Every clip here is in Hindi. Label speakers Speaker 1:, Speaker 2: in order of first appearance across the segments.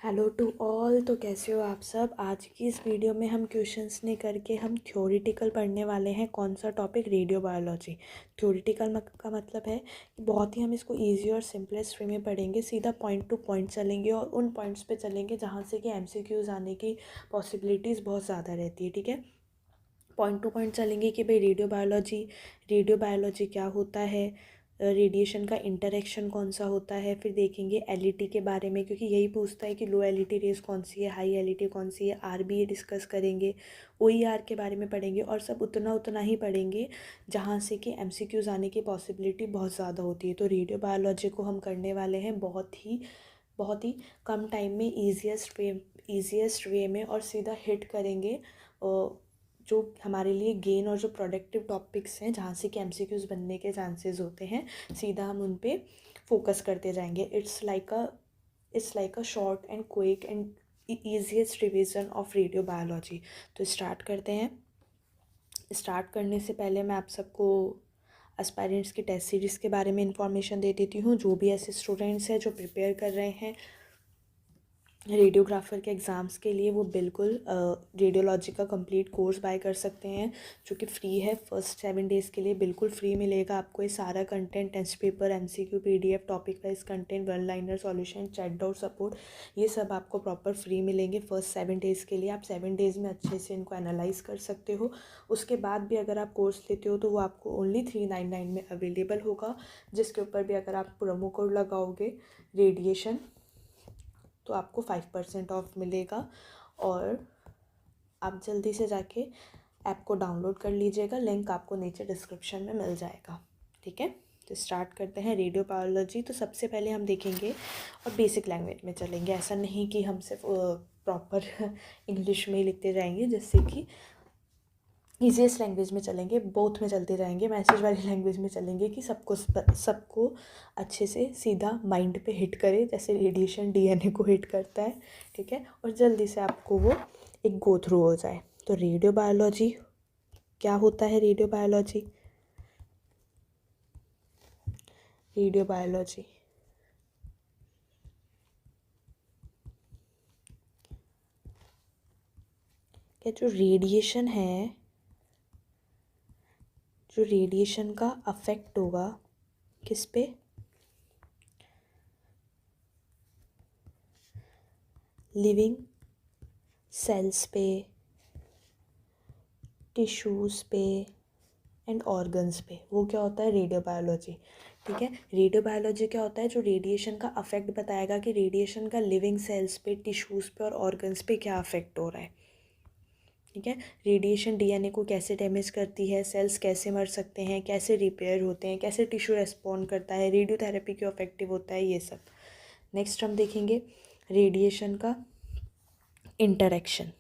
Speaker 1: Hello to all. तो कैसे हो आप सब। आज की इस वीडियो में हम क्वेश्चंस नहीं करके हम थ्योरेटिकल पढ़ने वाले हैं। कौन सा टॉपिक? Radio biology. थ्योरेटिकल का मतलब है कि बहुत ही हम इसको इजी और सिंपलेस्ट वे में पढ़ेंगे, सीधा पॉइंट टू पॉइंट चलेंगे और उन पॉइंट्स पे चलेंगे जहाँ से कि एमसीक्यूज़ आने की पॉसिबिलिटीज़ बहुत ज़्यादा रहती है। ठीक है, पॉइंट टू पॉइंट चलेंगे कि भाई रेडियो बायोलॉजी क्या होता है, रेडिएशन का इंटरेक्शन कौन सा होता है। फिर देखेंगे एलईटी के बारे में, क्योंकि यही पूछता है कि लो एलईटी रेस कौन सी है, हाई एलईटी कौन सी है। आरबीए डिस्कस करेंगे, ओईआर के बारे में पढ़ेंगे और सब उतना उतना ही पढ़ेंगे जहाँ से कि एमसीक्यूज़ आने की पॉसिबिलिटी बहुत ज़्यादा होती है। तो रेडियो बायोलॉजी को हम करने वाले हैं बहुत ही कम टाइम में, ईजीएस्ट वे में, और सीधा हिट करेंगे जो हमारे लिए गेन और जो प्रोडक्टिव टॉपिक्स हैं जहाँ से कि एमसीक्यूज़ बनने के चांसेस होते हैं, सीधा हम उन पे फोकस करते जाएंगे। It's like a short and quick and easiest revision of radio biology. तो स्टार्ट करते हैं। स्टार्ट करने से पहले मैं आप सबको एस्पायरेंट्स की टेस्ट सीरीज़ के बारे में इंफॉर्मेशन दे देती हूँ। जो भी ऐसे स्टूडेंट्स हैं जो प्रिपेयर कर रहे हैं रेडियोग्राफर के एग्ज़ाम्स के लिए, वो बिल्कुल रेडियोलॉजी का कंप्लीट कोर्स बाय कर सकते हैं, जो कि फ्री है। फर्स्ट 7 डेज़ के लिए बिल्कुल फ्री मिलेगा आपको ये सारा content, test paper, MCQ, PDF, topic wise content, one liner solution, chat doubt support, ये सब आपको प्रॉपर फ्री मिलेंगे फर्स्ट 7 डेज़ के लिए। आप 7 डेज़ में अच्छे से इनको एनालाइज कर सकते हो। उसके बाद भी अगर आप कोर्स लेते हो तो वो आपको ओनली 399 में अवेलेबल होगा, जिसके ऊपर भी अगर आप प्रोमो कोड लगाओगे रेडिएशन तो आपको 5% ऑफ मिलेगा। और आप जल्दी से जाके ऐप को डाउनलोड कर लीजिएगा, लिंक आपको नीचे डिस्क्रिप्शन में मिल जाएगा। ठीक है, तो स्टार्ट करते हैं रेडियो बायोलॉजी। तो सबसे पहले हम देखेंगे और बेसिक लैंग्वेज में चलेंगे, ऐसा नहीं कि हम सिर्फ प्रॉपर इंग्लिश में ही लिखते जाएंगे, जिससे कि ईजीएस्ट लैंग्वेज में चलेंगे, बोथ में चलते जाएंगे, मैसेज वाली लैंग्वेज में चलेंगे कि सबको अच्छे से सीधा माइंड पे हिट करे, जैसे रेडिएशन डीएनए को हिट करता है। ठीक है, और जल्दी से आपको वो एक गो थ्रू हो जाए। तो रेडियो बायोलॉजी क्या होता है? रेडियो बायोलॉजी क्या, जो रेडिएशन का अफेक्ट होगा किस पे? लिविंग सेल्स पे, टिश्यूज़ पे एंड ऑर्गन्स पे, वो क्या होता है? Radio biology. ठीक है, रेडियो बायोलॉजी क्या होता है? जो रेडिएशन का अफेक्ट बताएगा कि रेडिएशन का लिविंग सेल्स पे, टिश्यूज़ पे और ऑर्गन्स पे क्या अफेक्ट हो रहा है। ठीक है, रेडिएशन डीएनए को कैसे डैमेज करती है, सेल्स कैसे मर सकते हैं, कैसे रिपेयर होते हैं, कैसे टिश्यू रेस्पॉन्ड करता है, रेडियोथेरेपी क्यों इफेक्टिव होता है, ये सब। नेक्स्ट हम देखेंगे रेडिएशन का इंटरेक्शन।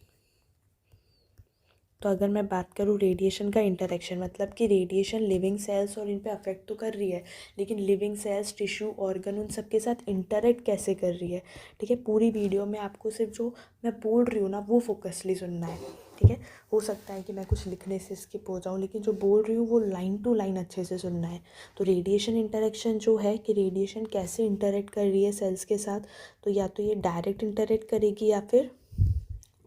Speaker 1: तो अगर मैं बात करूँ रेडिएशन का इंटरेक्शन, मतलब कि रेडिएशन लिविंग सेल्स और इन पे अफेक्ट तो कर रही है, लेकिन लिविंग सेल्स, टिश्यू, ऑर्गन, उन सब के साथ इंटरेक्ट कैसे कर रही है। ठीक है, पूरी वीडियो में आपको सिर्फ जो मैं बोल रही हूँ ना वो फोकसली सुनना है। ठीक है, हो सकता है कि मैं कुछ लिखने से स्किप हो जाऊँ, लेकिन जो बोल रही हूँ वो लाइन टू लाइन अच्छे से सुनना है। तो रेडिएशन इंटरेक्शन जो है कि रेडिएशन कैसे इंटरेक्ट कर रही है सेल्स के साथ, तो या तो ये डायरेक्ट इंटरेक्ट करेगी या फिर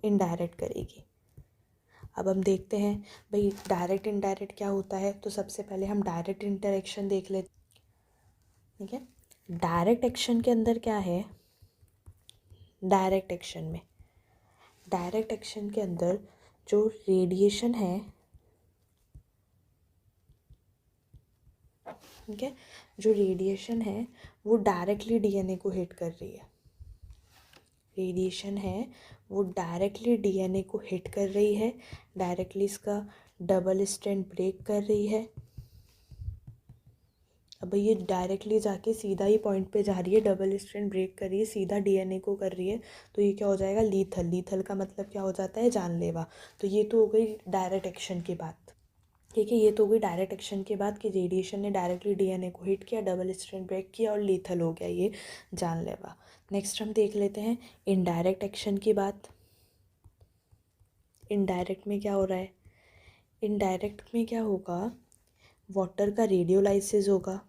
Speaker 1: इनडायरेक्ट करेगी। अब हम देखते हैं भाई डायरेक्ट इनडायरेक्ट क्या होता है। तो सबसे पहले हम डायरेक्ट इंटरेक्शन देख लेते। ठीक है, डायरेक्ट एक्शन के अंदर क्या है? डायरेक्ट एक्शन के अंदर जो रेडिएशन है, ठीक है, जो रेडिएशन है वो डायरेक्टली डीएनए को हिट कर रही है। रेडिएशन है वो डायरेक्टली डीएनए को हिट कर रही है, डायरेक्टली इसका डबल स्ट्रैंड ब्रेक कर रही है। अब ये डायरेक्टली जाके सीधा ही पॉइंट पे जा रही है, डबल स्ट्रैंड ब्रेक कर रही है, सीधा डीएनए को कर रही है। तो ये क्या हो जाएगा? लीथल का मतलब क्या हो जाता है? जानलेवा। तो ये तो हो गई डायरेक्ट एक्शन की बात। ठीक है, ये तो हो गई डायरेक्ट एक्शन की बात कि रेडिएशन ने डायरेक्टली डीएनए को हिट किया, डबल स्ट्रैंड ब्रेक किया और लीथल हो गया, ये जानलेवा। नेक्स्ट हम देख लेते हैं इनडायरेक्ट एक्शन की बात। इनडायरेक्ट में क्या हो रहा है? इनडायरेक्ट में क्या होगा? वाटर का रेडियोलाइसिस होगा।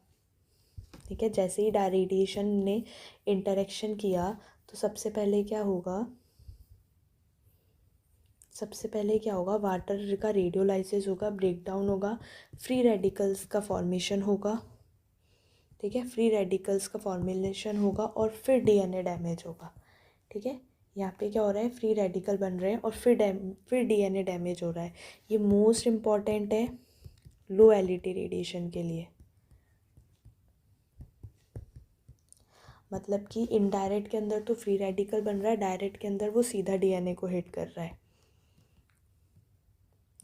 Speaker 1: ठीक है, जैसे ही रेडिएशन ने इंटरेक्शन किया तो सबसे पहले क्या होगा, वाटर का रेडियोलाइसिस होगा, ब्रेकडाउन होगा, फ्री रेडिकल्स का फॉर्मेशन होगा, ठीक है, फ्री रेडिकल्स का फॉर्मेशन होगा और फिर डीएनए डैमेज होगा, ठीक है। यहाँ पे क्या हो रहा है, फ्री रेडिकल बन रहे हैं और फिर डीएनए डैमेज हो रहा है। ये मोस्ट इम्पॉर्टेंट है लो एलईटी रेडिएशन के लिए। मतलब कि इनडायरेक्ट के अंदर तो फ्री रेडिकल बन रहा है, डायरेक्ट के अंदर वो सीधा डीएनए को हिट कर रहा है,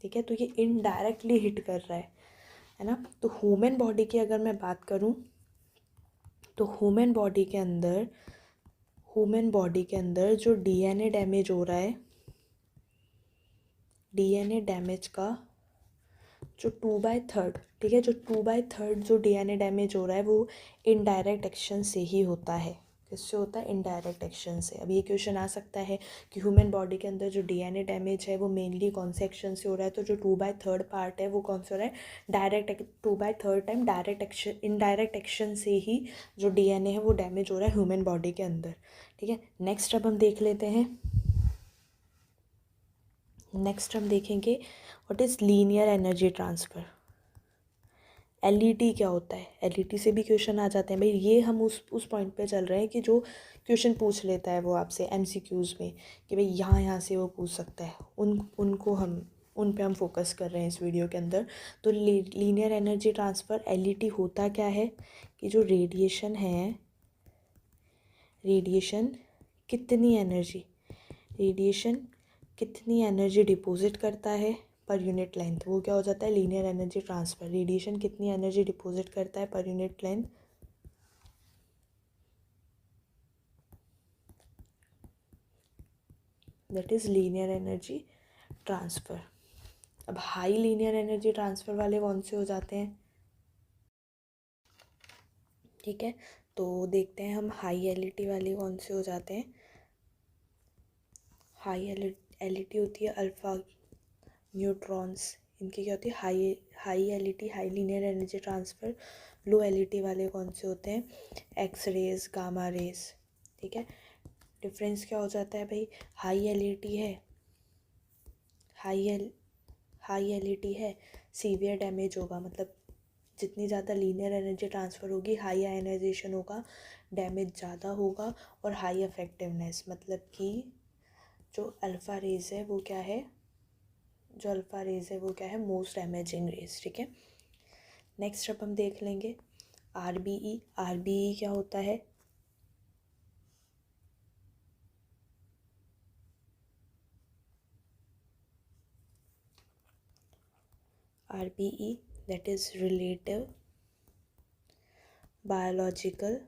Speaker 1: ठीक है। तो ये इनडायरेक्टली हिट कर रहा है ना। तो ह्यूमन बॉडी की अगर मैं बात करूँ तो ह्यूमन बॉडी के अंदर जो डीएनए डैमेज हो रहा है, डीएनए डैमेज का जो 2/3, ठीक है, जो 2/3 जो डीएनए डैमेज हो रहा है वो इनडायरेक्ट एक्शन से ही होता है। किससे होता है, इनडायरेक्ट एक्शन से। अब ये क्वेश्चन आ सकता है कि ह्यूमन बॉडी के अंदर जो डीएनए डैमेज है वो मेनली कौन से एक्शन से हो रहा है, तो जो 2/3 पार्ट है वो कौन से हो रहा है, direct 2/3 time direct action, indirect action से ही जो डीएनए है वो डैमेज हो रहा है ह्यूमन बॉडी के अंदर, ठीक है। नेक्स्ट अब हम देख लेते हैं, नेक्स्ट हम देखेंगे what is linear energy transfer. LET क्या होता है, एलईटी से भी क्वेश्चन आ जाते हैं भाई। ये हम उस पॉइंट पे चल रहे हैं कि जो क्वेश्चन पूछ लेता है वो आपसे एमसीक्यूज़ में कि भाई यहाँ से वो पूछ सकता है, उन पे हम फोकस कर रहे हैं इस वीडियो के अंदर। तो लीनियर एनर्जी ट्रांसफ़र एलईटी होता क्या है कि जो रेडिएशन है, रेडिएशन कितनी एनर्जी डिपॉजिट करता है पर यूनिट लेंथ, वो क्या हो जाता है, लीनियर एनर्जी ट्रांसफ़र। रेडिएशन कितनी एनर्जी डिपॉजिट करता है per unit length, that is linear energy transfer. अब हाई लीनियर एनर्जी ट्रांसफ़र वाले कौन से हो जाते हैं, ठीक है। तो देखते हैं हम हाई एलईटी वाले कौन से हो जाते हैं। हाई एलईटी होती है अल्फ़ा न्यूट्रॉन्स, इनकी क्या होती है, high LET, high linear energy transfer. Low LET वाले कौन से होते हैं, एक्स रेज, गामा रेज, ठीक है। डिफरेंस क्या हो जाता है भाई, हाई एलईटी है, सीवियर डैमेज होगा, मतलब जितनी ज़्यादा लीनियर एनर्जी ट्रांसफ़र होगी हाई आयनाइजेशन होगा, डैमेज ज़्यादा होगा और हाई इफेक्टिवनेस, मतलब कि जो अल्फ़ा रेज है वो क्या है, मोस्ट डैमेजिंग रेज, ठीक है। नेक्स्ट अब हम देख लेंगे आरबीई क्या होता है, RBE that is relative biological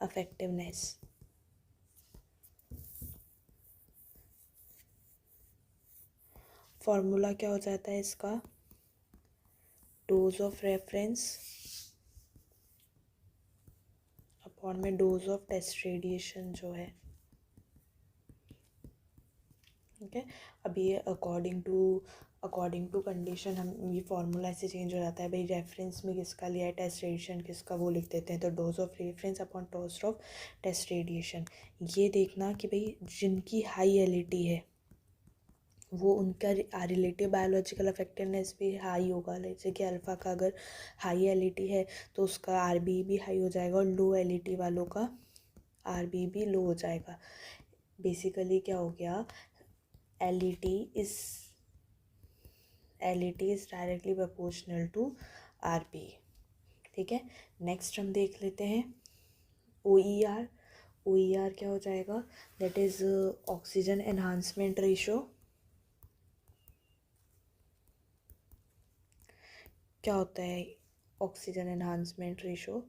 Speaker 1: effectiveness. Formula क्या हो जाता है इसका, डोज ऑफ रेफरेंस अपॉन में डोज ऑफ टेस्ट रेडिएशन जो है, ठीक है। अब ये अकॉर्डिंग टू कंडीशन हम ये फार्मूला ऐसे चेंज हो जाता है भाई, रेफरेंस में किसका लिया है टेस्ट रेडिएशन किसका, वो लिख देते हैं, तो dose of reference upon dose of test radiation. ये देखना कि भाई जिनकी हाई एलईटी है वो उनका रिलेटिव बायोलॉजिकल इफेक्टिवनेस भी हाई होगा। जैसे कि अल्फ़ा का अगर हाई एलईटी है तो उसका आरबी भी हाई हो जाएगा और लो एलईटी वालों का आरबी भी लो हो जाएगा। बेसिकली क्या हो गया, LET is directly proportional to RB, ठीक है। नेक्स्ट हम देख लेते हैं ओ ई आर क्या हो जाएगा, that is oxygen enhancement ratio. क्या होता है ऑक्सीजन एनहांसमेंट रेशो,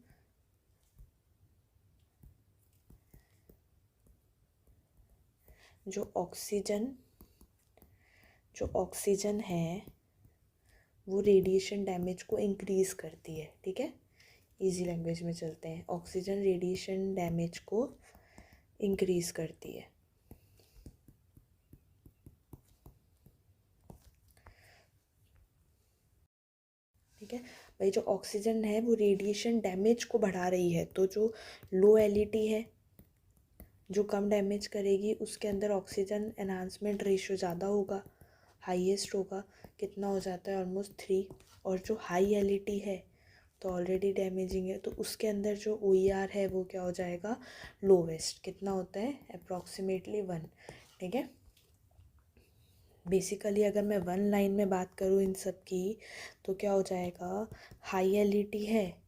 Speaker 1: जो ऑक्सीजन है वो रेडिएशन डैमेज को इंक्रीज़ करती है, ठीक है। इजी लैंग्वेज में चलते हैं, ऑक्सीजन रेडिएशन डैमेज को इंक्रीज़ करती है, ठीक है। भाई जो ऑक्सीजन है वो रेडिएशन डैमेज को बढ़ा रही है, तो जो लो एलईटी है जो कम डैमेज करेगी उसके अंदर ऑक्सीजन एनहांसमेंट रेशियो ज़्यादा होगा, हाईएस्ट होगा। कितना हो जाता है? ऑलमोस्ट 3। और जो हाई एलईटी है तो ऑलरेडी डैमेजिंग है, तो उसके अंदर जो OER है वो क्या हो जाएगा? लोवेस्ट। कितना होता है? अप्रॉक्सीमेटली 1। ठीक है। बेसिकली अगर मैं वन लाइन में बात करूँ इन सब की तो क्या हो जाएगा? हाई एलईटी है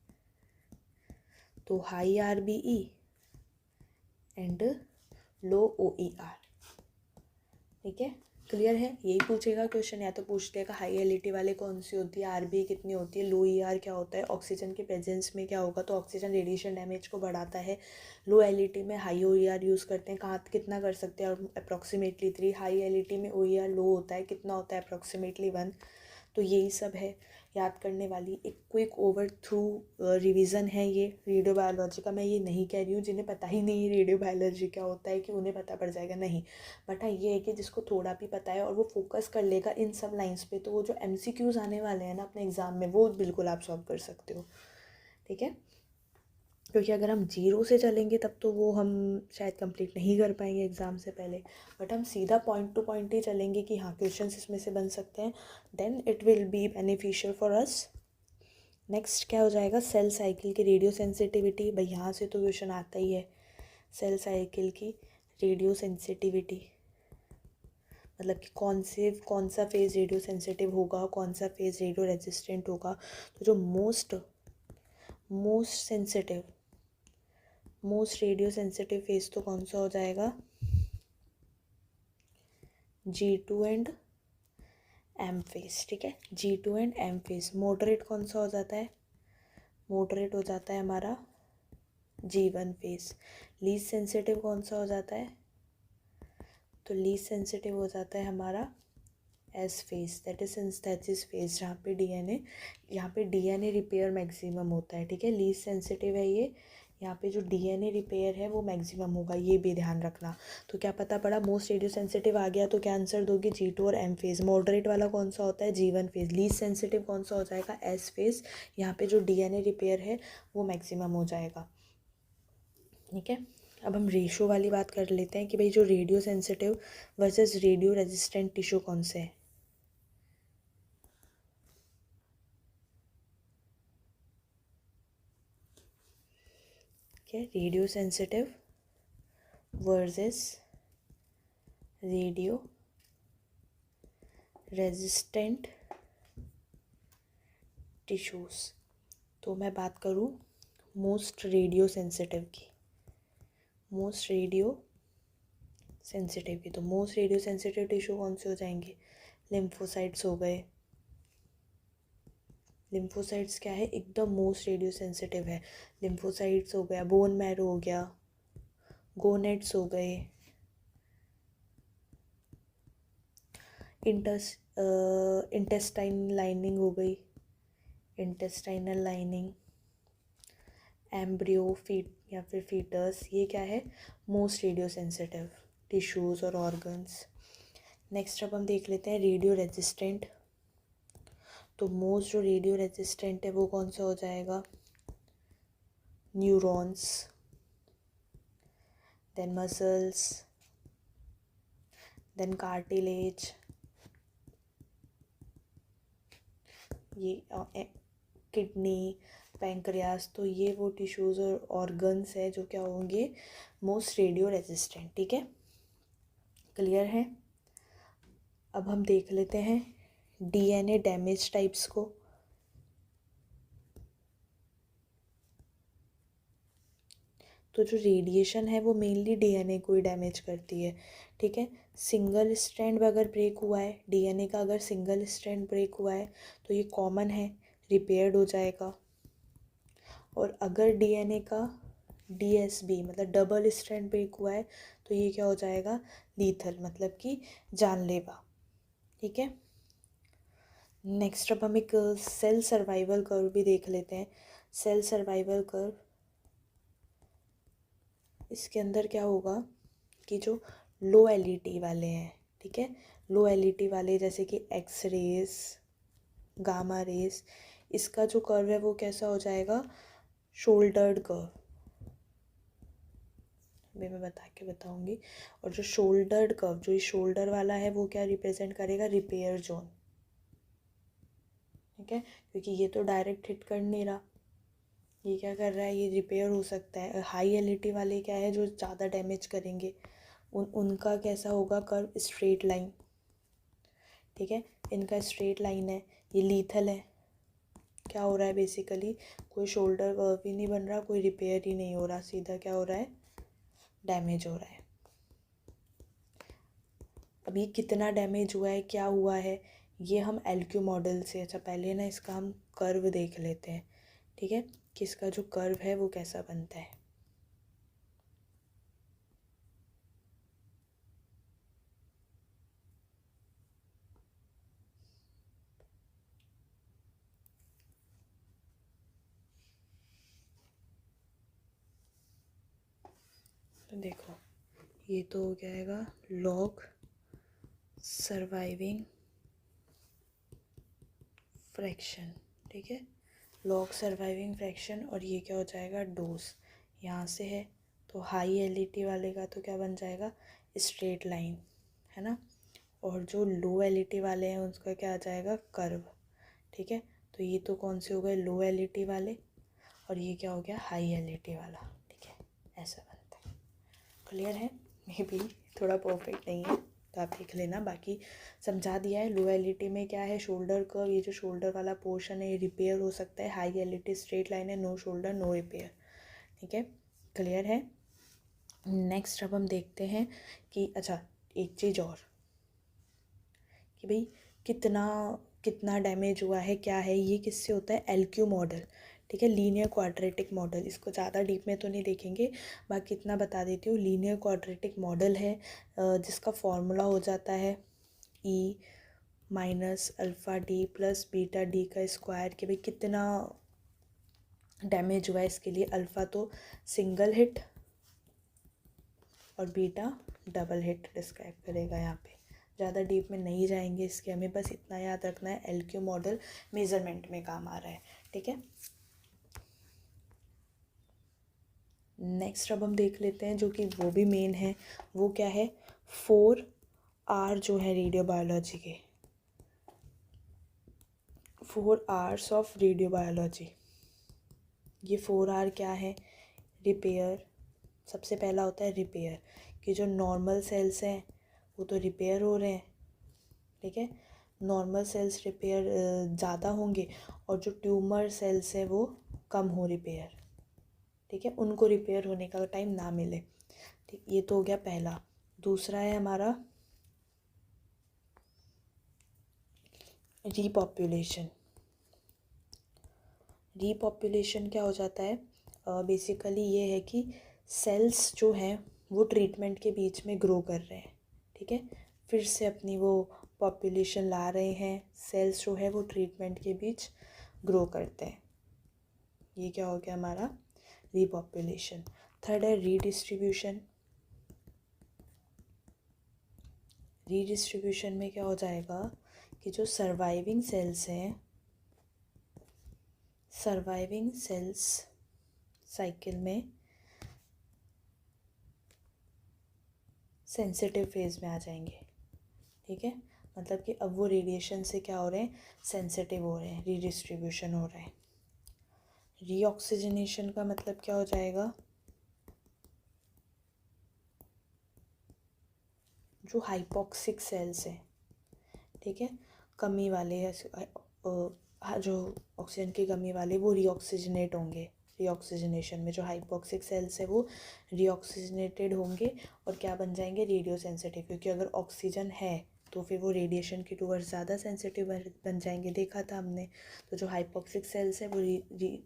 Speaker 1: तो high RBE and low OER। ठीक है, क्लियर है? यही पूछेगा क्वेश्चन, या तो पूछ देगा हाई एलईटी वाले कौन सी होती है, RBE कितनी होती है, लो ER क्या होता है, ऑक्सीजन के प्रेजेंस में क्या होगा, तो ऑक्सीजन रेडिएशन डैमेज को बढ़ाता है। लो एलईटी में हाई OER यूज़ करते हैं, कहाँ कितना कर सकते हैं? और अप्रॉक्सीमेटली 3। हाई एलईटी में OER लो होता है, कितना होता है? अप्रॉक्सीमेटली 1। तो यही सब है याद करने वाली। एक क्विक ओवर थ्रू रिवीजन है ये रेडियो बायोलॉजी का। मैं ये नहीं कह रही हूँ जिन्हें पता ही नहीं रेडियो बायोलॉजी क्या होता है कि उन्हें पता पड़ जाएगा, नहीं। बट हाँ, ये है कि जिसको थोड़ा भी पता है और वो फोकस कर लेगा इन सब लाइंस पे, तो वो जो MCQs आने वाले हैं ना अपने एग्ज़ाम में, वो बिल्कुल आप सॉल्व कर सकते हो। ठीक है, क्योंकि अगर हम जीरो से चलेंगे तब तो वो हम शायद कंप्लीट नहीं कर पाएंगे एग्ज़ाम से पहले। बट हम सीधा पॉइंट टू पॉइंट ही चलेंगे कि हाँ क्वेश्चंस इसमें से बन सकते हैं, then it will be beneficial for us. Next क्या हो जाएगा? सेल साइकिल की रेडियो सेंसिटिविटी। भाई यहाँ से तो क्वेश्चन आता ही है। सेल साइकिल की रेडियो सेंसिटिविटी मतलब कि कौन सा फेज़ रेडियो सेंसिटिव होगा, कौन सा फेज़ रेडियो रेजिस्टेंट होगा। तो जो मोस्ट रेडियो सेंसिटिव फेज़ तो कौन सा हो जाएगा? G2 and M phase. ठीक है, G2 and M phase. Moderate कौन सा हो जाता है? मॉडरेट हो जाता है हमारा G1 फेज़। लीस्ट सेंसिटिव कौन सा हो जाता है? तो लीस्ट सेंसिटिव हो जाता है हमारा S phase, that is synthesis phase, जहाँ पे DNA रिपेयर मैक्सिमम होता है। ठीक है, लीस्ट सेंसिटिव है ये। यहाँ पे जो DNA रिपेयर है वो मैक्सिमम होगा, ये भी ध्यान रखना। तो क्या पता पड़ा? मोस्ट रेडियो सेंसिटिव आ गया तो क्या आंसर दोगे? G2 और M फेज़। मॉडरेट वाला कौन सा होता है? G1 phase. लीस्ट सेंसिटिव कौन सा हो जाएगा? S phase. यहाँ पे जो DNA रिपेयर है वो मैक्सिमम हो जाएगा। ठीक है, अब हम रेशो वाली बात कर लेते हैं कि भाई जो radio sensitive versus radio resistant tissue कौन से हैं। Radio sensitive versus radio resistant tissues. तो मैं बात करूँ मोस्ट रेडियो सेंसिटिव की, तो मोस्ट रेडियो सेंसिटिव टिश्यू कौन से हो जाएंगे? लिम्फोसाइट्स हो गए। लिम्फोसाइट्स क्या है? एकदम मोस्ट रेडियो सेंसिटिव है। लिम्फोसाइट्स हो गया, बोन मैरो हो गया, गोनेट्स हो गए, इंटेस्टाइन लाइनिंग हो गई, इंटेस्टाइनल लाइनिंग, एम्ब्रियो फीट या फिर फीटस, ये क्या है? मोस्ट रेडियो सेंसिटिव टिश्यूज़ और ऑर्गन्स। नेक्स्ट अब हम देख लेते हैं रेडियो रेजिस्टेंट। तो मोस्ट जो रेडियो रेजिस्टेंट है वो कौन सा हो जाएगा? Neurons, then muscles, then cartilage, ये किडनी, पैंक्रियास। तो ये वो टिश्यूज़ और ऑर्गन्स है जो क्या होंगे? Most radio resistant. ठीक है, क्लियर है? अब हम देख लेते हैं DNA डैमेज टाइप्स को। तो जो रेडिएशन है वो मेनली DNA को ही डैमेज करती है। ठीक है, सिंगल स्ट्रैंड अगर ब्रेक हुआ है DNA का, अगर सिंगल स्ट्रैंड ब्रेक हुआ है तो ये कॉमन है, रिपेयर्ड हो जाएगा। और अगर DNA का DSB मतलब डबल स्ट्रैंड ब्रेक हुआ है तो ये क्या हो जाएगा? लीथल, मतलब कि जानलेवा। ठीक है, नेक्स्ट अब हम एक सेल सर्वाइवल कर्व भी देख लेते हैं। सेल सर्वाइवल कर्व, इसके अंदर क्या होगा कि जो लो एलईटी वाले हैं, ठीक है, लो एलईटी वाले जैसे कि एक्स रेज, गामा रेज, इसका जो कर्व है वो कैसा हो जाएगा? शोल्डर्ड कर्व, भी मैं बताऊंगी। और जो शोल्डर्ड कर्व, जो इस शोल्डर वाला है, वो क्या रिप्रेजेंट करेगा, रिपेयर जोन। ठीक है, क्योंकि ये तो डायरेक्ट हिट कर नहीं रहा, ये क्या कर रहा है, ये रिपेयर हो सकता है। हाई एलिटी वाले क्या है, जो ज़्यादा डैमेज करेंगे, उनका कैसा होगा कर्व, स्ट्रेट लाइन। ठीक है, इनका स्ट्रेट लाइन है, ये लीथल है। क्या हो रहा है बेसिकली, कोई शोल्डर कर्व ही नहीं बन रहा, कोई रिपेयर ही नहीं हो रहा, सीधा क्या हो रहा है, डैमेज हो रहा है। अभी कितना डैमेज हुआ है, क्या हुआ है, ये हम एलक्यू मॉडल से, अच्छा पहले ना इसका हम कर्व देख लेते हैं। ठीक है, कि इसका जो कर्व है वो कैसा बनता है। तो देखो, ये तो हो जाएगा लॉग सर्वाइविंग फ्रैक्शन। ठीक है, लॉग सर्वाइविंग फ्रैक्शन, और ये क्या हो जाएगा, डोज। यहाँ से है तो हाई एलईटी वाले का तो क्या बन जाएगा, स्ट्रेट लाइन, है ना। और जो लो एलईटी वाले हैं उसका क्या आ जाएगा, कर्व। ठीक है, तो ये तो कौन से हो गए, लो एलईटी वाले, और ये क्या हो गया, हाई एलईटी वाला। ठीक है, ऐसा बनता है। क्लियर है, मे बी थोड़ा परफेक्ट नहीं है तो आप देख लेना, बाकी समझा दिया है। लो एलईटी में क्या है, शोल्डर कर्व, ये जो शोल्डर वाला पोर्शन है ये रिपेयर हो सकता है। हाई एलईटी स्ट्रेट लाइन है, नो शोल्डर नो रिपेयर। ठीक है, क्लियर है। नेक्स्ट अब हम देखते हैं कि अच्छा एक चीज़ और, कि भाई कितना कितना डैमेज हुआ है, क्या है, ये किससे होता है, एलक्यू मॉडल। ठीक है, लीनियर क्वाड्रेटिक मॉडल, इसको ज़्यादा डीप में तो नहीं देखेंगे, बाकी इतना बता देती हूँ। लीनियर क्वाड्रेटिक मॉडल है जिसका फॉर्मूला हो जाता है E minus alpha D plus beta D का स्क्वायर, कि भाई कितना डैमेज हुआ है इसके लिए। अल्फ़ा तो सिंगल हिट और बीटा डबल हिट डिस्क्राइब करेगा। यहाँ पे ज़्यादा डीप में नहीं जाएंगे इसके, हमें बस इतना याद रखना है, एलक्यू मॉडल मेज़रमेंट में काम आ रहा है। ठीक है, नेक्स्ट अब हम देख लेते हैं जो कि वो भी मेन है, वो क्या है, 4R जो है रेडियो बायोलॉजी के, 4Rs ऑफ रेडियो बायोलॉजी। ये 4R क्या है, रिपेयर। सबसे पहला होता है रिपेयर, कि जो नॉर्मल सेल्स हैं वो तो रिपेयर हो रहे हैं। ठीक है, नॉर्मल सेल्स रिपेयर ज़्यादा होंगे, और जो ट्यूमर सेल्स हैं वो कम हो रिपेयर। ठीक है, उनको रिपेयर होने का टाइम ना मिले। ठीक, ये तो हो गया पहला। दूसरा है हमारा रीपॉपुलेशन। रीपॉपुलेशन क्या हो जाता है, बेसिकली ये है कि सेल्स जो हैं वो ट्रीटमेंट के बीच में ग्रो कर रहे हैं। ठीक है, फिर से अपनी वो पॉपुलेशन ला रहे हैं, सेल्स जो है वो ट्रीटमेंट के बीच ग्रो करते हैं। ये क्या हो गया हमारा, रीपॉपुलेशन। थर्ड है रीडिस्ट्रीब्यूशन। रीडिस्ट्रीब्यूशन में क्या हो जाएगा कि जो सर्वाइविंग सेल्स हैं, सर्वाइविंग सेल्स साइकिल में सेंसिटिव फेज में आ जाएंगे। ठीक है, मतलब कि अब वो रेडिएशन से क्या हो रहे हैं, सेंसिटिव हो रहे हैं, रीडिस्ट्रीब्यूशन हो रहा है। रीऑक्सीजनेशन का मतलब क्या हो जाएगा, जो हाइपोक्सिक सेल्स हैं, ठीक है, कमी वाले जो ऑक्सीजन की कमी वाले, वो रीऑक्सीजनेट होंगे। रीऑक्सीजनेशन में जो हाइपोक्सिक सेल्स है वो रीऑक्सीजनेटेड होंगे और क्या बन जाएंगे, रेडियो सेंसिटिव, क्योंकि अगर ऑक्सीजन है तो फिर वो रेडिएशन की टूवर्ड्स ज़्यादा सेंसिटिव बन जाएंगे, देखा था हमने। तो जो हाइपोक्सिक सेल्स है वो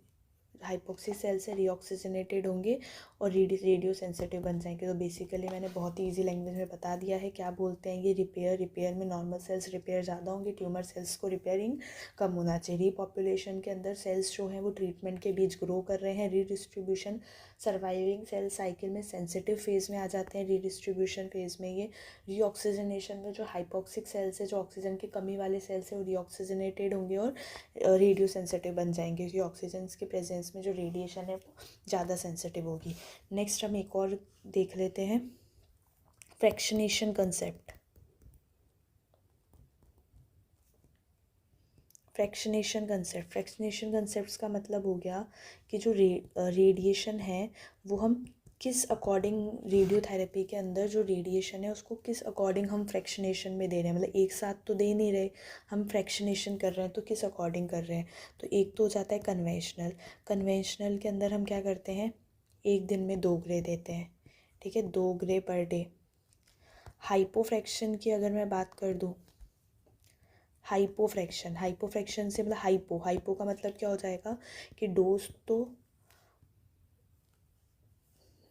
Speaker 1: हाइपोक्सिक सेल से रीऑक्सीजनेटेड होंगे और रेडियो सेंसिटिव बन जाएंगे। तो बेसिकली मैंने बहुत ही ईजी लैंग्वेज में बता दिया है क्या बोलते हैं ये रिपेयर में नॉर्मल सेल्स रिपेयर ज़्यादा होंगे, ट्यूमर सेल्स को रिपेयरिंग कम होना चाहिए। रीपॉपुलेशन के अंदर सेल्स जो हैं वो ट्रीटमेंट के बीच ग्रो कर रहे हैं। रीडिस्ट्रीब्यूशन सर्वाइविंग सेल साइकिल में सेंसिटिव फेज़ में आ जाते हैं। रीडिस्ट्रीब्यूशन फेज़ में ये रीऑक्सीजनेशन में जो हाइपोक्सिक सेल्स है, जो ऑक्सीजन की कमी वाले सेल्स है, वो रीऑक्सीजनेटेड होंगे और रेडियो सेंसिटिव बन जाएंगे, क्योंकि ऑक्सीजन के प्रेजेंस में जो रेडिएशन है वो ज़्यादा सेंसिटिव होगी। नेक्स्ट हम एक और देख लेते हैं फ्रैक्शनेशन कंसेप्ट। फ्रैक्शनेशन कंसेप्ट का मतलब हो गया कि जो रेडिएशन है वो हम किस अकॉर्डिंग, रेडियोथेरेपी के अंदर जो रेडिएशन है उसको किस अकॉर्डिंग हम फ्रैक्शनेशन में दे रहे हैं, मतलब एक साथ तो दे नहीं रहे, हम फ्रैक्शनेशन कर रहे हैं तो किस अकॉर्डिंग कर रहे हैं। तो एक तो हो जाता है कन्वेंशनल के अंदर हम क्या करते हैं, एक दिन में 2 ग्रे देते हैं, ठीक है, 2 ग्रे पर डे। हाइपोफ्रैक्शन की अगर मैं बात कर दूँ, हाइपोफ्रैक्शन से मतलब हाइपो का मतलब क्या हो जाएगा कि डोज तो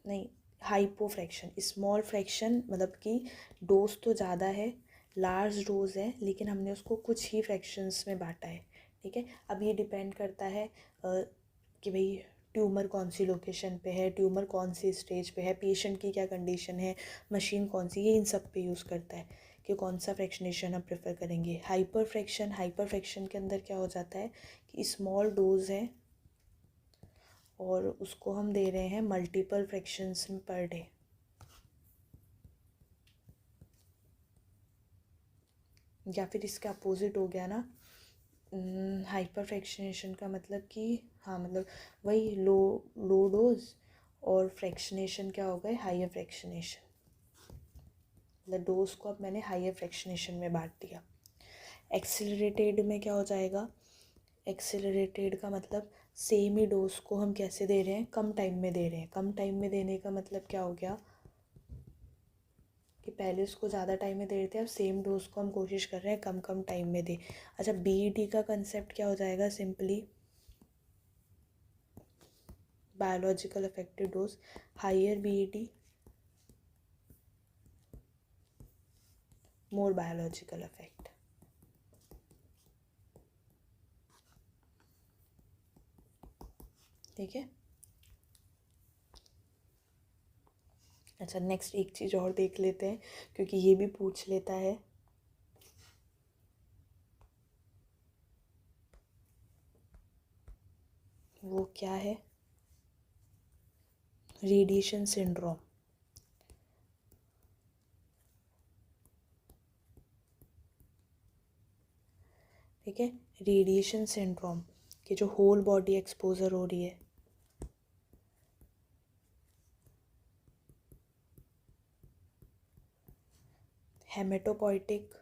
Speaker 1: नहीं, हाइपोफ्रैक्शन स्मॉल फ्रैक्शन मतलब कि डोज तो ज़्यादा है, लार्ज डोज है, लेकिन हमने उसको कुछ ही फ्रैक्शंस में बांटा है, ठीक है। अब ये डिपेंड करता है कि भाई ट्यूमर कौन सी लोकेशन पे है, ट्यूमर कौन सी स्टेज पे है, पेशेंट की क्या कंडीशन है, मशीन कौन सी, ये इन सब पे यूज़ करता है कि कौन सा फ्रैक्शनेशन हम प्रेफर करेंगे। हाइपर फ्रैक्शन के अंदर क्या हो जाता है कि स्मॉल डोज है और उसको हम दे रहे हैं मल्टीपल फ्रैक्शंस पर डे। या फिर इसका अपोजिट हो गया ना, हाइपर फ्रैक्शनेशन का मतलब कि हाँ मतलब वही लो डोज, और फ्रैक्शनेशन क्या हो गए, हाइयर फ्रैक्शनेशन, मतलब डोज को अब मैंने हाइयर फ्रैक्शनेशन में बांट दिया। एक्सेलरेटेड में क्या हो जाएगा, एक्सेलरेटेड का मतलब सेम ही डोज को हम कैसे दे रहे हैं, कम टाइम में दे रहे हैं। कम टाइम में देने का मतलब क्या हो गया कि पहले उसको ज़्यादा टाइम में दे रहे थे, अब सेम डोज को हम कोशिश कर रहे हैं कम कम टाइम में दे। अच्छा, बीईडी का कंसेप्ट क्या हो जाएगा, simply biological effective dose, higher BED more biological effect, ठीक है। अच्छा, नेक्स्ट एक चीज़ और देख लेते हैं क्योंकि ये भी पूछ लेता है। वो क्या है, रेडिएशन सिंड्रोम, ठीक है। रेडिएशन सिंड्रोम कि जो होल बॉडी एक्सपोजर हो रही है, हेमेटोपोइटिक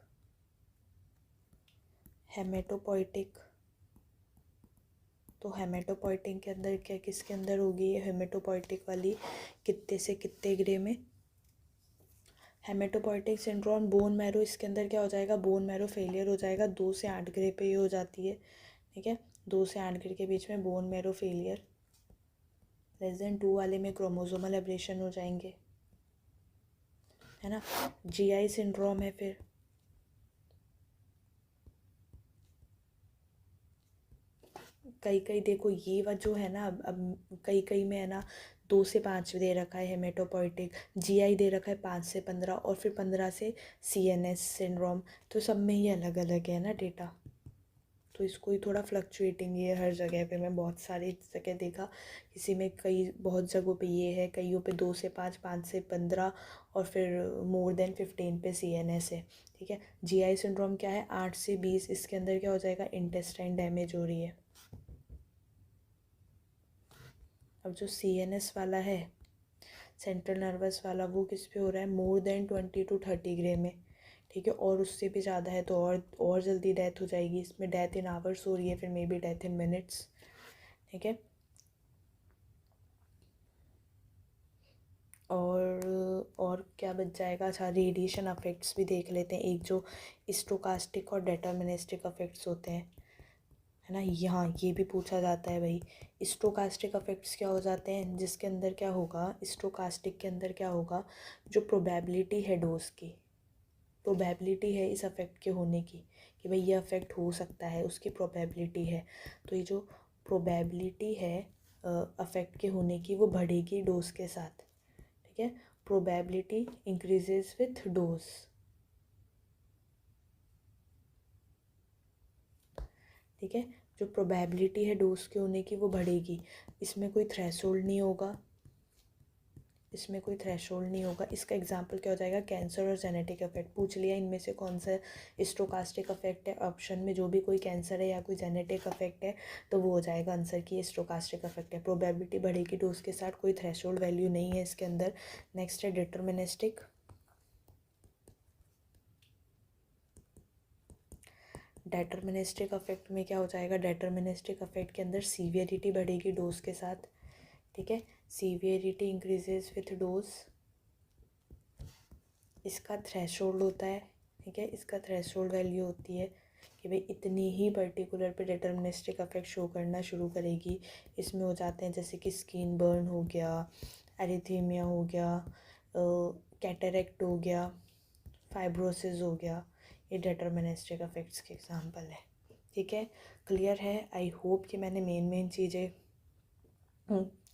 Speaker 1: तो हेमेटोपोइटिक के अंदर क्या, किसके अंदर होगी ये हेमेटोपोइटिक वाली, कितने से कितने ग्रे में। हेमेटोपोइटिक सिंड्रोम बोन मैरो, इसके अंदर क्या हो जाएगा, बोन मैरो फेलियर हो जाएगा, 2 से 8 ग्रे पे ये हो जाती है, ठीक है। 2 से 8 ग्रे के बीच में बोन मैरो फेलियर, <2 वाले में क्रोमोसोमल एब्रेशन हो जाएंगे, है ना। जीआई सिंड्रोम है फिर, कई देखो ये वह जो है ना, अब कई में है ना 2 से 5 दे रखा है हेमेटोपोइटिक, जीआई दे रखा है 5 से 15, और फिर 15 से सीएनएस सिंड्रोम, तो सब में ही अलग अलग है ना डेटा। तो इसको ही थोड़ा फ्लक्चुएटिंग है हर जगह पे, मैं बहुत सारी जगह देखा, किसी में कई बहुत जगहों पे ये है, कईयों पे 2 से 5, 5 से 15, और फिर मोर देन 15 पे सीएनएस है, ठीक है। जीआई सिंड्रोम क्या है, 8 से 20, इसके अंदर क्या हो जाएगा, इंटेस्टाइन डैमेज हो रही है। अब जो सीएनएस वाला है, सेंट्रल नर्वस वाला, वो किस पे हो रहा है, मोर देन 20 to 30 ग्रे में, ठीक है, और उससे भी ज़्यादा है तो और जल्दी डेथ हो जाएगी। इसमें डेथ इन आवर्स हो रही है, फिर may be death in minutes, ठीक है। और क्या बच जाएगा, अच्छा रेडिएशन अफेक्ट्स भी देख लेते हैं, एक जो स्टोकास्टिक और डेटर्मिनिस्टिक अफेक्ट्स होते हैं, है ना, यहाँ ये भी पूछा जाता है भाई। स्टोकास्टिक अफेक्ट्स क्या हो जाते हैं, जिसके अंदर क्या होगा, स्टोकास्टिक के अंदर क्या होगा, जो प्रोबेबिलिटी है डोज की, प्रोबेबिलिटी है इस अफेक्ट के होने की, कि भाई ये अफेक्ट हो सकता है, उसकी प्रोबेबिलिटी है, तो ये जो प्रोबेबिलिटी है अफेक्ट के होने की, वो बढ़ेगी डोज के साथ, ठीक है। प्रोबेबिलिटी इंक्रीजेज विथ डोज, ठीक है। जो प्रोबेबिलिटी है डोज के होने की वो बढ़ेगी, इसमें कोई थ्रेशोल्ड नहीं होगा, इसमें कोई थ्रेशोल्ड नहीं होगा। इसका एग्जांपल क्या हो जाएगा, कैंसर और जेनेटिक इफेक्ट पूछ लिया, इनमें से कौन सा स्टोकास्टिक इफेक्ट है, ऑप्शन में जो भी कोई कैंसर है या कोई जेनेटिक इफेक्ट है तो वो हो जाएगा आंसर की ये स्टोकास्टिक इफेक्ट है। प्रोबेबिलिटी बढ़ेगी डोज के साथ, कोई थ्रेशोल्ड वैल्यू नहीं है इसके अंदर। नेक्स्ट है डिटर्मिनिस्टिक। डेटर्मिनिस्टिक इफेक्ट में क्या हो जाएगा, डेटर्मिनिस्टिक इफेक्ट के अंदर सीवियरिटी बढ़ेगी डोज के साथ, ठीक है, सीवियरिटी इंक्रीजेज विथ डोज। इसका थ्रेशोल्ड होता है, ठीक है, इसका थ्रेशोल्ड वैल्यू होती है कि भाई इतनी ही पर्टिकुलर पे डिटर्मिनिस्टिक इफेक्ट शो करना शुरू करेगी। इसमें हो जाते हैं जैसे कि स्किन बर्न हो गया, एरिथीमिया हो गया, कैटरेक्ट हो गया, फाइब्रोसिस हो गया, ये डिटर्मिनिस्टिक इफेक्ट्स के एग्जांपल है, ठीक है। क्लियर है, आई होप कि मैंने मेन चीज़ें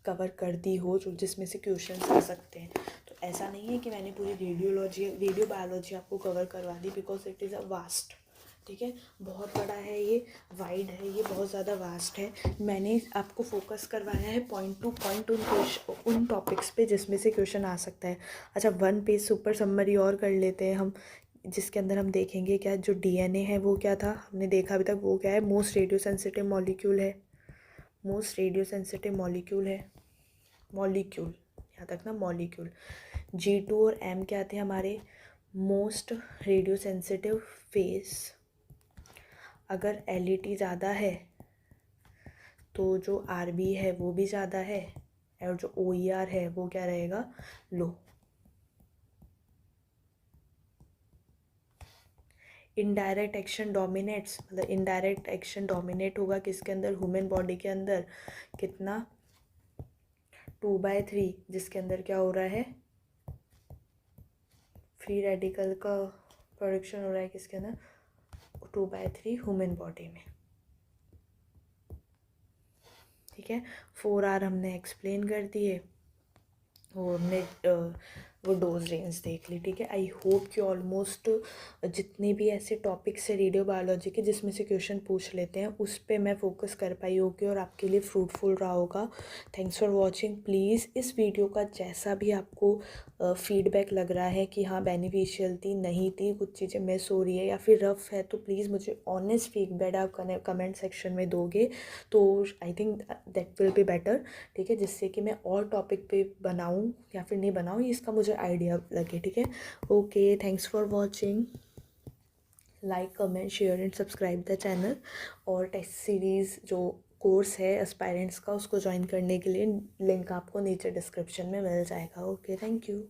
Speaker 1: कवर कर दी हो जो जिसमें से क्वेश्चंस आ सकते हैं। तो ऐसा नहीं है कि मैंने पूरी रेडियो बायोलॉजी आपको कवर करवा दी, because it is a vast, ठीक है, बहुत बड़ा है ये, वाइड है ये, बहुत ज़्यादा वास्ट है। मैंने आपको फोकस करवाया है पॉइंट टू पॉइंट उन टॉपिक्स पे जिसमें से क्वेश्चन आ सकता है। अच्छा, 1 पेज सुपर समरी और कर लेते हैं हम, जिसके अंदर हम देखेंगे क्या जो डीएनए है वो क्या था, हमने देखा अभी तक, वो क्या है, मोस्ट रेडियो सेंसिटिव मॉलिक्यूल है, मोस्ट रेडियो सेंसिटिव मॉलिक्यूल है, मॉलिक्यूल यहाँ तक ना, मॉलिक्यूल। G2 और M क्या थे हमारे, मोस्ट रेडियो सेंसिटिव फेस। अगर LET ज़्यादा है तो जो RB है वो भी ज़्यादा है, और जो OER है वो क्या रहेगा, लो। इनडायरेक्ट एक्शन डोमिनेट्स, मतलब इनडायरेक्ट एक्शन डोमिनेट होगा किसके अंदर, ह्यूमन बॉडी के अंदर, कितना, 2/3, जिसके अंदर क्या हो रहा है, फ्री रेडिकल का प्रोडक्शन हो रहा है किसके अंदर, 2/3 ह्यूमन बॉडी में, ठीक है। 4R हमने एक्सप्लेन कर दिए, वो हमने वो डोज रेंज देख ली, ठीक है। आई होप कि ऑलमोस्ट जितने भी ऐसे टॉपिक्स है रेडियो बायोलॉजी के जिसमें से क्वेश्चन पूछ लेते हैं उस पर मैं फोकस कर पाई होगी और आपके लिए फ्रूटफुल रहा होगा। Thanks for watching. प्लीज़ इस वीडियो का जैसा भी आपको फीडबैक लग रहा है कि हाँ बेनिफिशियल थी, नहीं थी, कुछ चीज़ें मिस हो रही है या फिर रफ है, तो प्लीज़ मुझे ऑनेस्ट फीडबैक आप कमेंट सेक्शन में दोगे तो I think that will be better, ठीक है, जिससे कि मैं और टॉपिक पे बनाऊँ या फिर नहीं बनाऊँ, इसका मुझे आइडिया लगे, ठीक है। Okay, thanks for watching. Like, comment, share and subscribe the channel. और टेस्ट सीरीज़ जो कोर्स है एस्पायरेंट्स का, उसको ज्वाइन करने के लिए लिंक आपको नीचे डिस्क्रिप्शन में मिल जाएगा। Okay, thank you.